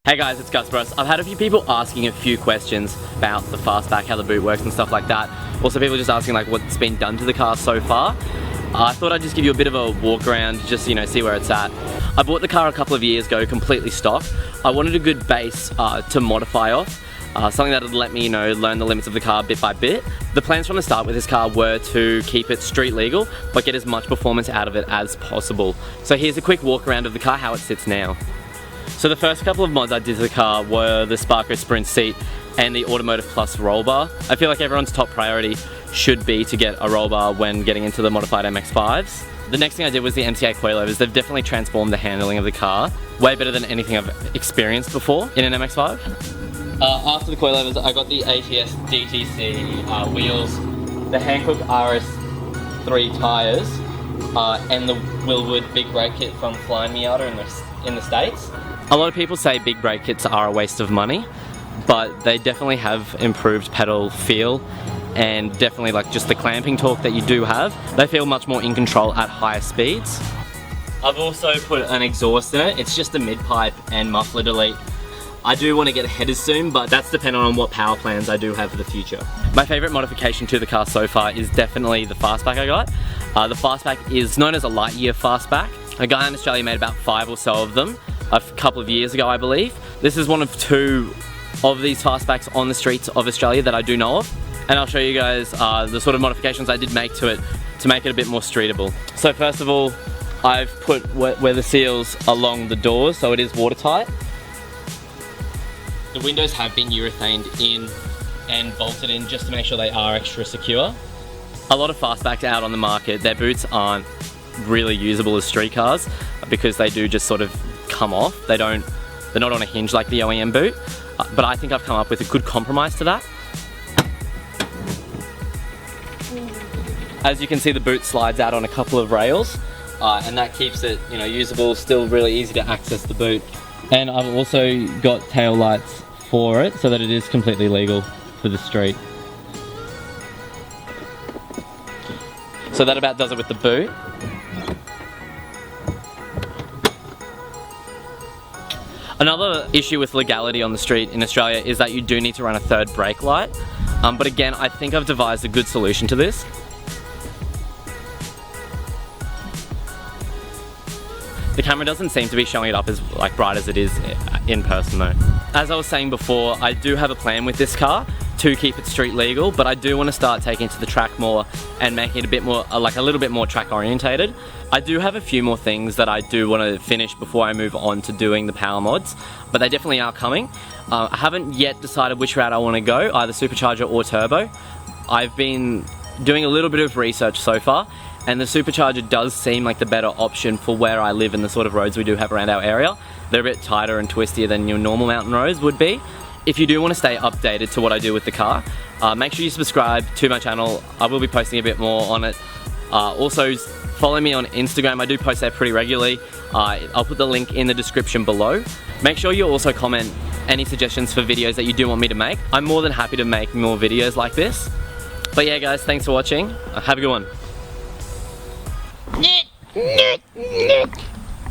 Hey guys, it's Gus Bros. I've had a few people asking a few questions about the Fastback, how the boot works and stuff like that. Also people just asking like what's been done to the car so far. I thought I'd just give you a bit of a walk around, just see where it's at. I bought the car a couple of years ago, completely stock. I wanted a good base to modify off. Something that would let me, learn the limits of the car bit by bit. The plans from the start with this car were to keep it street legal, but get as much performance out of it as possible. So here's a quick walk around of the car, how it sits now. So the first couple of mods I did to the car were the Sparko Sprint seat and the Automotive Plus roll bar. I feel like everyone's top priority should be to get a roll bar when getting into the modified MX5s. The next thing I did was the Mpi Coil Overs. They've definitely transformed the handling of the car. Way better than anything I've experienced before in an MX5. After the Coil Overs, I got the ATS DTC wheels, the Hankook RS3 tyres, and the Willwood big brake kit from Flying Miata in the States. A lot of people say big brake kits are a waste of money, but they definitely have improved pedal feel and definitely like just the clamping torque that you do have. They feel much more in control at higher speeds. I've also put an exhaust in it. It's just a mid-pipe and muffler delete. I do want to get headers soon, but that's dependent on what power plans I do have for the future. My favourite modification to the car so far is definitely the Fastback I got. The Fastback is known as a Lightyear Fastback. A guy in Australia made about 5 or so of them a couple of years ago, I believe. This is one of 2 of these Fastbacks on the streets of Australia that I do know of. And I'll show you guys the sort of modifications I did make to it to make it a bit more streetable. So first of all, I've put weather seals along the doors so it is watertight. The windows have been urethaned in and bolted in just to make sure they are extra secure. A lot of Fastbacks out on the market, their boots aren't really usable as street cars because they do just sort of come off. They're not on a hinge like the OEM boot, but I think I've come up with a good compromise to that. As you can see, the boot slides out on a couple of rails, and that keeps it usable, still really easy to access the boot. And I've also got tail lights for it so that it is completely legal for the street. So that about does it with the boot. Another issue with legality on the street in Australia is that you do need to run a third brake light. But again, I think I've devised a good solution to this. The camera doesn't seem to be showing it up as bright as it is in person though. As I was saying before, I do have a plan with this car to keep it street legal, but I do want to start taking it to the track more and making it a bit more, a little bit more track orientated. I do have a few more things that I do want to finish before I move on to doing the power mods, but they definitely are coming. I haven't yet decided which route I want to go, either supercharger or turbo. I've been doing a little bit of research so far, and the supercharger does seem like the better option for where I live and the sort of roads we do have around our area. They're a bit tighter and twistier than your normal mountain roads would be. If you do want to stay updated to what I do with the car, make sure you subscribe to my channel. I will be posting a bit more on it. Also, follow me on Instagram. I do post there pretty regularly. I'll put the link in the description below. Make sure you also comment any suggestions for videos that you do want me to make. I'm more than happy to make more videos like this. But yeah guys, thanks for watching. Have a good one.